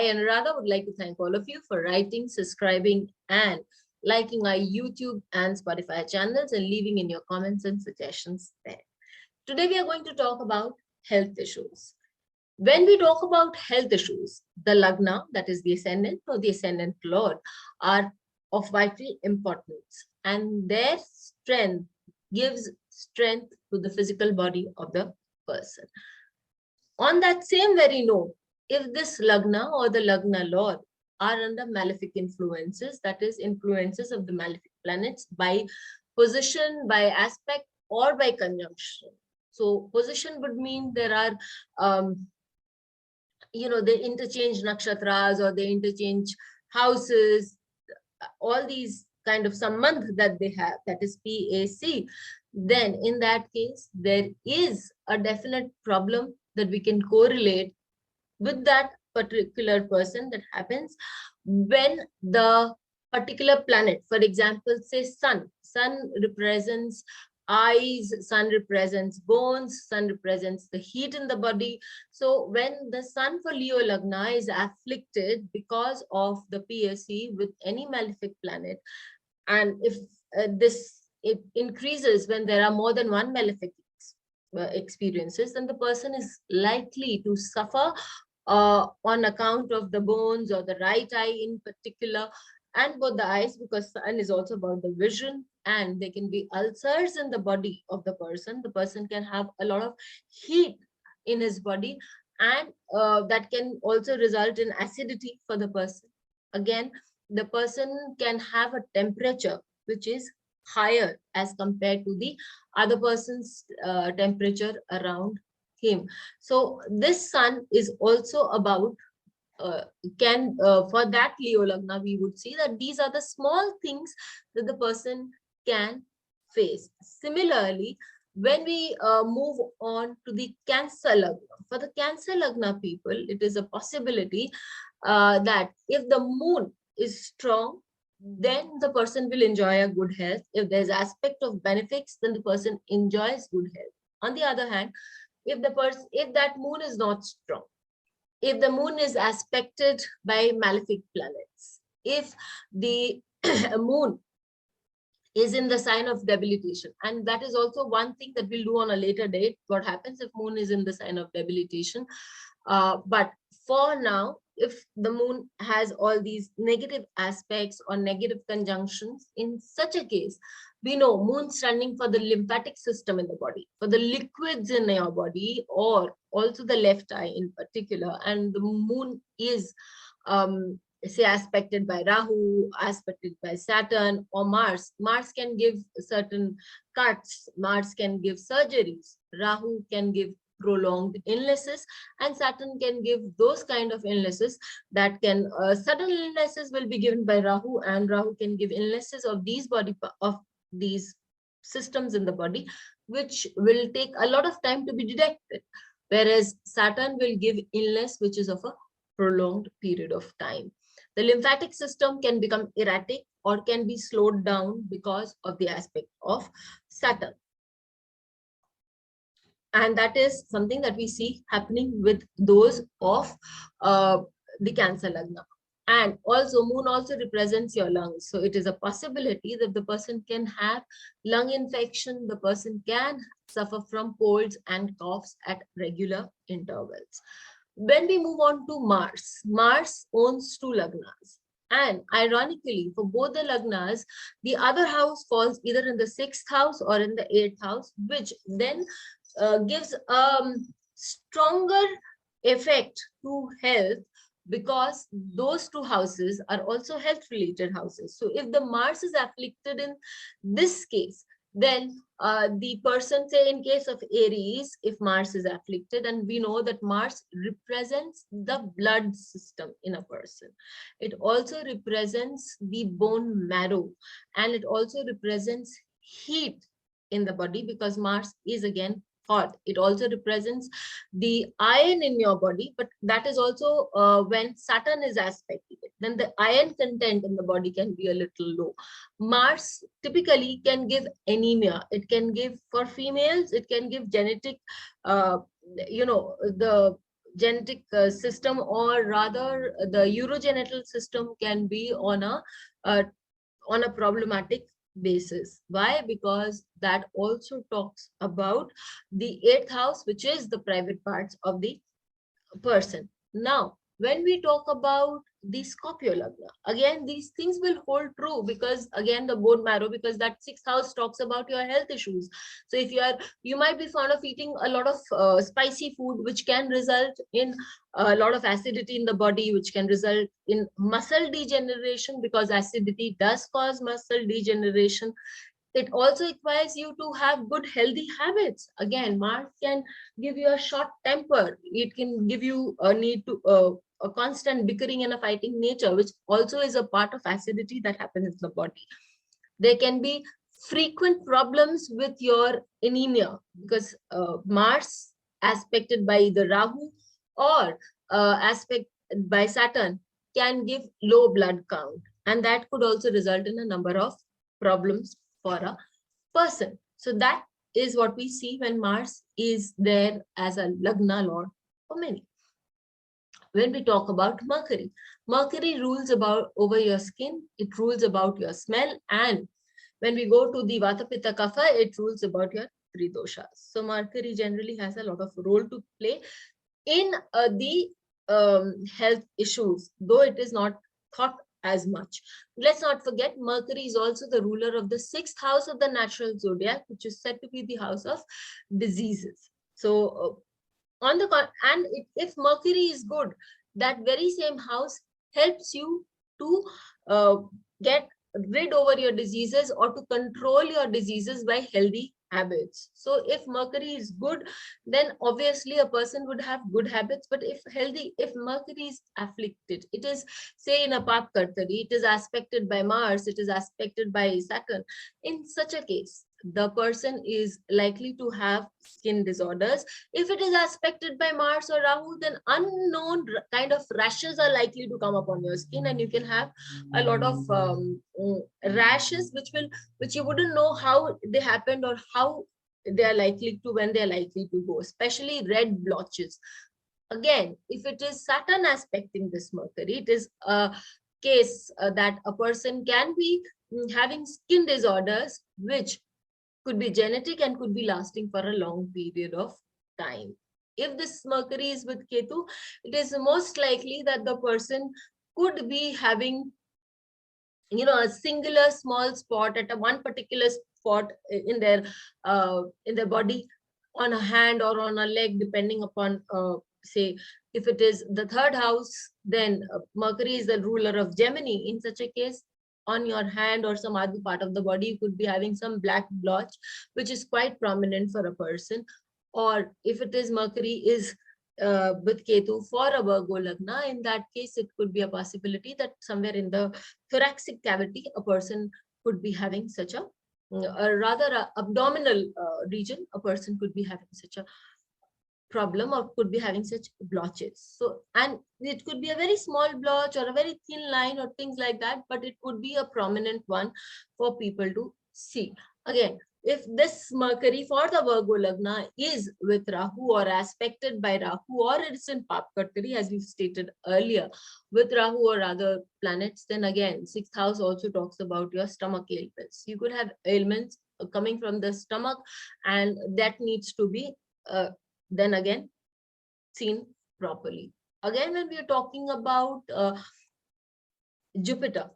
I, Anuradha, would like to thank all of you for writing, subscribing, and liking our YouTube and Spotify channels and leaving in your comments and suggestions there. Today, we are going to talk about health issues. When we talk about health issues, the Lagna, that is the Ascendant or the Ascendant Lord, are of vital importance, and their strength gives strength to the physical body of the person. On that same very note, if this Lagna or the Lagna Lord are under malefic influences, that is influences of the malefic planets by position, by aspect, or by conjunction. So position would mean there are, they interchange nakshatras or they interchange houses, all these kind of sambandh that they have, that is PAC. Then in that case, there is a definite problem that we can correlate with that particular person that happens when the particular planet, for example, say sun represents eyes, sun represents bones, sun represents the heat in the body. So when the sun for Leo Lagna is afflicted because of the PSC with any malefic planet, and if it increases when there are more than one malefic experiences, then the person is likely to suffer on account of the bones or the right eye in particular, and both the eyes, because sun is also about the vision, and there can be ulcers in the body of the person. The person can have a lot of heat in his body, and that can also result in acidity for the person. Again, the person can have a temperature which is higher as compared to the other person's temperature around him. So this sun is also about for that Leo Lagna, we would see that these are the small things that the person can face. Similarly, when we move on to the Cancer Lagna, for the Cancer Lagna people, it is a possibility that if the moon is strong, then the person will enjoy a good health. If there's aspect of benefits, then the person enjoys good health. On the other hand, if that moon is not strong, if the moon is aspected by malefic planets, if the moon is in the sign of debilitation, and that is also one thing that we'll do on a later date, what happens if moon is in the sign of debilitation. But for now, if the moon has all these negative aspects or negative conjunctions, in such a case, we know moon standing for the lymphatic system in the body, for the liquids in your body, or also the left eye in particular. And the moon is, say, aspected by Rahu, aspected by Saturn or Mars. Mars can give certain cuts, Mars can give surgeries, Rahu can give prolonged illnesses, and Saturn can give those kind of illnesses that can sudden illnesses will be given by Rahu, and Rahu can give illnesses of these systems in the body, which will take a lot of time to be detected, whereas Saturn will give illness which is of a prolonged period of time. The lymphatic system can become erratic or can be slowed down because of the aspect of Saturn. And that is something that we see happening with those of the Cancer Lagna. And also, moon also represents your lungs. So it is a possibility that the person can have lung infection, the person can suffer from colds and coughs at regular intervals. When we move on to Mars, Mars owns two Lagnas. And ironically, for both the Lagnas, the other house falls either in the 6th house or in the 8th house, which then gives stronger effect to health, because those two houses are also health related houses. So if the Mars is afflicted in this case, then the person, say in case of Aries, if Mars is afflicted, and we know that Mars represents the blood system in a person, it also represents the bone marrow, and it also represents heat in the body, because Mars is again hot. It also represents the iron in your body, but that is also when Saturn is aspecting it, then the iron content in the body can be a little low. Mars typically can give anemia. It can give, for females, it can give genetic, the genetic system, or rather the urogenital system can be uh, on a problematic basis. Why? Because that also talks about the eighth house, which is the private parts of the person. Now, when we talk about the Scorpio Lagna, again, these things will hold true, because again, the bone marrow, because that sixth house talks about your health issues. So if you might be fond of eating a lot of spicy food, which can result in a lot of acidity in the body, which can result in muscle degeneration, because acidity does cause muscle degeneration. It also requires you to have good healthy habits. Again, Mars can give you a short temper. It can give you a need to a constant bickering and a fighting nature, which also is a part of acidity that happens in the body. There can be frequent problems with your anemia, because Mars aspected by either Rahu or aspect by Saturn can give low blood count, and that could also result in a number of problems for a person. So that is what we see when Mars is there as a Lagna lord for many. When we talk about Mercury, Mercury rules about over your skin, it rules about your smell, and when we go to the Vata Pitta Kapha, it rules about your three doshas. So Mercury generally has a lot of role to play in the health issues, though it is not thought as much. Let's not forget, Mercury is also the ruler of the sixth house of the natural zodiac, which is said to be the house of diseases. So on the and if Mercury is good, that very same house helps you to get rid over your diseases, or to control your diseases by healthy habits. So if Mercury is good, then obviously a person would have good habits. But if healthy, if Mercury is afflicted, it is, say, in a Pap Kartari, it is aspected by Mars, it is aspected by Saturn. In such a case, the person is likely to have skin disorders. If it is aspected by Mars or Rahu, then unknown kind of rashes are likely to come upon your skin, and you can have a lot of rashes, which you wouldn't know how they happened, or how they are likely to, when they are likely to go, especially red blotches. Again, if it is Saturn aspecting this Mercury, it is a case that a person can be having skin disorders, which could be genetic and could be lasting for a long period of time. If this Mercury is with Ketu, it is most likely that the person could be having, a singular small spot at a one particular spot in their body, on a hand or on a leg, depending upon, say, if it is the third house, then Mercury is the ruler of Gemini. In such a case, on your hand or some other part of the body, you could be having some black blotch, which is quite prominent for a person. Or if it is Mercury is with Ketu for a Virgo Lagna, in that case, it could be a possibility that somewhere in the thoracic cavity, a person could be having such a rather abdominal region, a person could be having such a problem, or could be having such blotches. So, and it could be a very small blotch or a very thin line or things like that, but it could be a prominent one for people to see. Again, if this Mercury for the Virgo Lagna is with Rahu or aspected by Rahu, or it's in Papkartari, as we've stated earlier, with Rahu or other planets, then again, sixth house also talks about your stomach ailments. You could have ailments coming from the stomach, and that needs to be then again seen properly. Again, when we are talking about Jupiter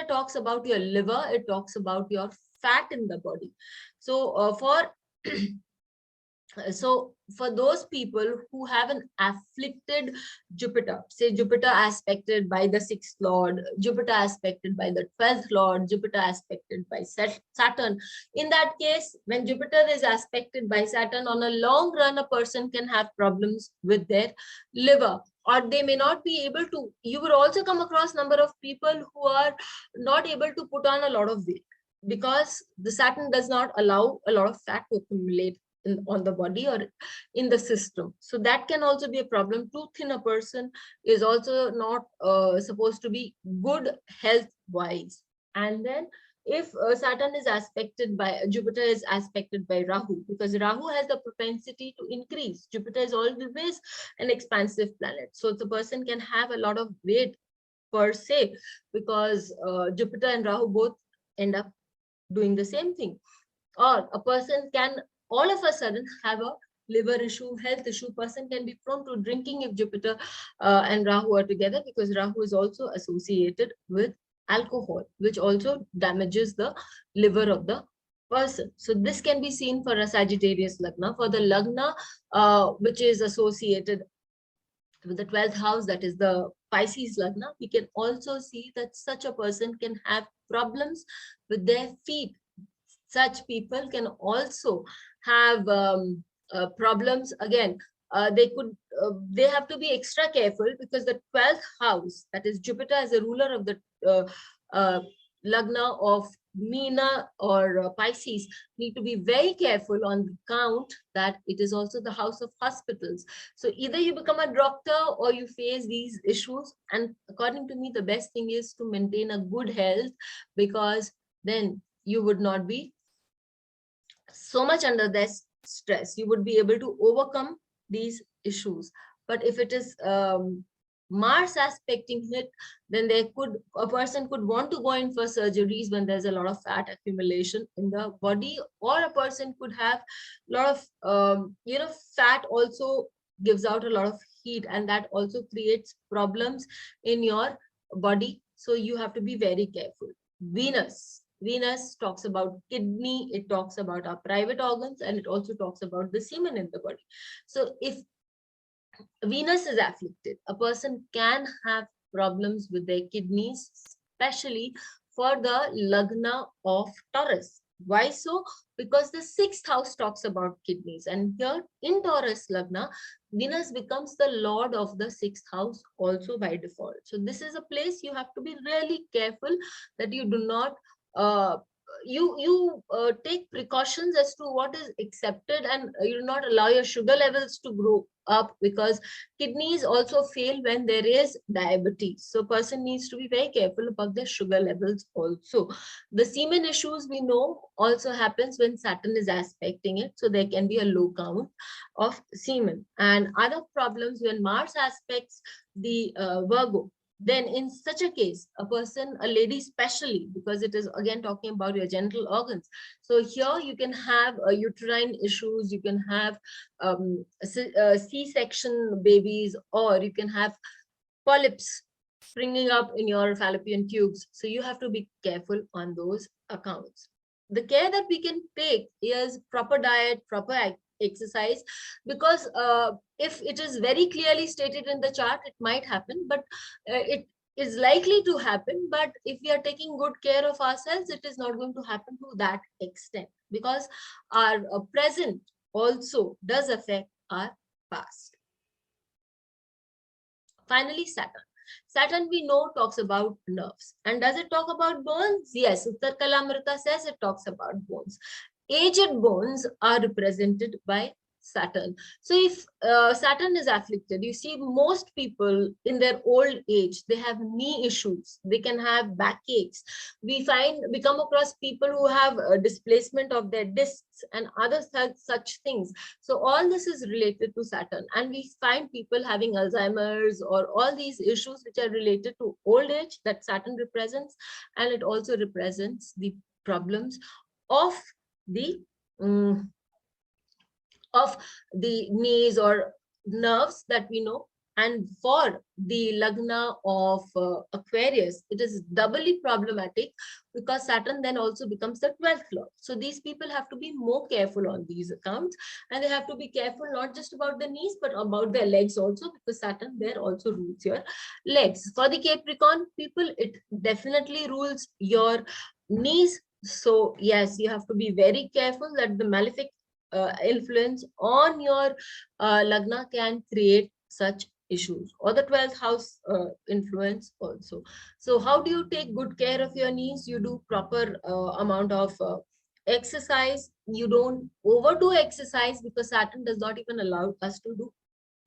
talks about your liver, it talks about your fat in the body. So so for those people who have an afflicted Jupiter, say Jupiter aspected by the sixth lord, Jupiter aspected by the 12th lord, Jupiter aspected by Saturn, in that case, when Jupiter is aspected by Saturn, on a long run, a person can have problems with their liver, or they may not be able to. You will also come across number of people who are not able to put on a lot of weight, because the Saturn does not allow a lot of fat to accumulate on the body or in the system. So that can also be a problem. Too thin a person is also not supposed to be good health wise. And then if Saturn is aspected by Jupiter, is aspected by Rahu, because Rahu has the propensity to increase. Jupiter is always an expansive planet, so the person can have a lot of weight per se, because Jupiter and Rahu both end up doing the same thing. Or a person can all of a sudden have a liver issue, health issue. Person can be prone to drinking if Jupiter and Rahu are together, because Rahu is also associated with alcohol, which also damages the liver of the person. So this can be seen for a Sagittarius Lagna. For the Lagna which is associated with the 12th house, that is the Pisces Lagna, we can also see that such a person can have problems with their feet. Such people can also have problems. Again, they have to be extra careful, because the 12th house, that is Jupiter as a ruler of the uh, Lagna of Meena or Pisces, need to be very careful on the count that it is also the house of hospitals. So either you become a doctor or you face these issues. And according to me, the best thing is to maintain a good health, because then you would not be so much under this stress. You would be able to overcome these issues. But if it is Mars aspecting it, then a person could want to go in for surgeries when there's a lot of fat accumulation in the body, or a person could have a lot of fat also gives out a lot of heat, and that also creates problems in your body. So you have to be very careful. Venus talks about kidney, it talks about our private organs, and it also talks about the semen in the body. So if Venus is afflicted, a person can have problems with their kidneys, especially for the Lagna of Taurus. Why so? Because the 6th house talks about kidneys, and here in Taurus Lagna, Venus becomes the lord of the 6th house also by default. So this is a place you have to be really careful that you do not take precautions as to what is accepted, and you do not allow your sugar levels to grow up, because kidneys also fail when there is diabetes. So person needs to be very careful about their sugar levels also. The semen issues we know also happens when Saturn is aspecting it, so there can be a low count of semen. And other problems when Mars aspects the Virgo, then in such a case, a lady especially, because it is again talking about your genital organs. So here you can have uterine issues, you can have C-section babies, or you can have polyps springing up in your fallopian tubes. So you have to be careful on those accounts. The care that we can take is proper diet, proper exercise, because if it is very clearly stated in the chart, it might happen, but it is likely to happen. But if we are taking good care of ourselves, it is not going to happen to that extent, because our present also does affect our past. Finally, Saturn we know talks about nerves. And does it talk about bones? Yes, Uttar Kalamrita says it talks about bones. Aged bones are represented by Saturn. So if Saturn is afflicted, you see most people in their old age, they have knee issues, they can have backaches. We come across people who have displacement of their discs and other such things. So all this is related to Saturn, and we find people having Alzheimer's or all these issues which are related to old age that Saturn represents, and it also represents the problems of the knees or nerves that we know. And for the Lagna of Aquarius, it is doubly problematic, because Saturn then also becomes the 12th lord. So these people have to be more careful on these accounts, and they have to be careful not just about the knees, but about their legs also, because Saturn there also rules your legs. For the Capricorn people, it definitely rules your knees. So yes, you have to be very careful that the malefic influence on your Lagna can create such issues, or the 12th house influence also. So how do you take good care of your knees? You do proper amount of exercise. You don't overdo exercise, because Saturn does not even allow us to do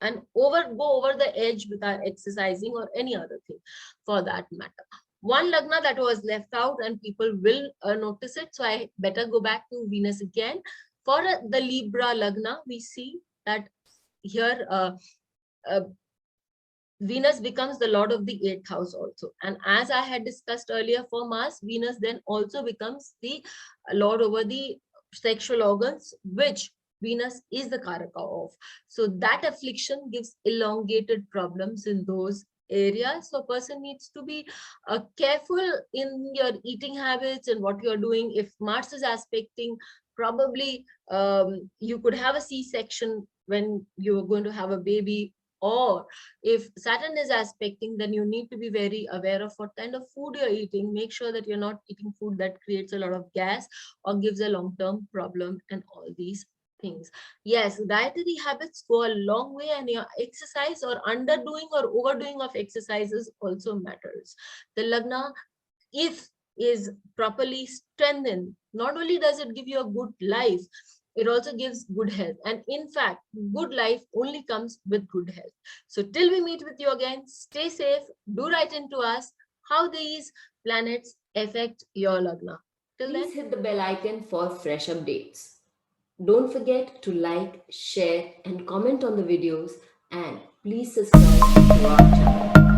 and go over the edge with our exercising or any other thing for that matter. One Lagna that was left out and people will notice it. So I better go back to Venus again. For the Libra Lagna, we see that here uh, Venus becomes the lord of the eighth house also. And as I had discussed earlier for Mars, Venus then also becomes the lord over the sexual organs, which Venus is the karaka of. So that affliction gives elongated problems in those areas. So a person needs to be careful in your eating habits and what you're doing. If Mars is aspecting, probably you could have a C-section when you're going to have a baby, or if Saturn is aspecting, then you need to be very aware of what kind of food you're eating. Make sure that you're not eating food that creates a lot of gas or gives a long-term problem and all these things. Yes, dietary habits go a long way, and your exercise or underdoing or overdoing of exercises also matters. The Lagna, if is properly strengthened, not only does it give you a good life, it also gives good health. And in fact, good life only comes with good health. So till we meet with you again, stay safe. Do write into us how these planets affect your Lagna. Till then, Please hit the bell icon for fresh updates. Don't forget to like, share, and comment on the videos, and please subscribe to our channel.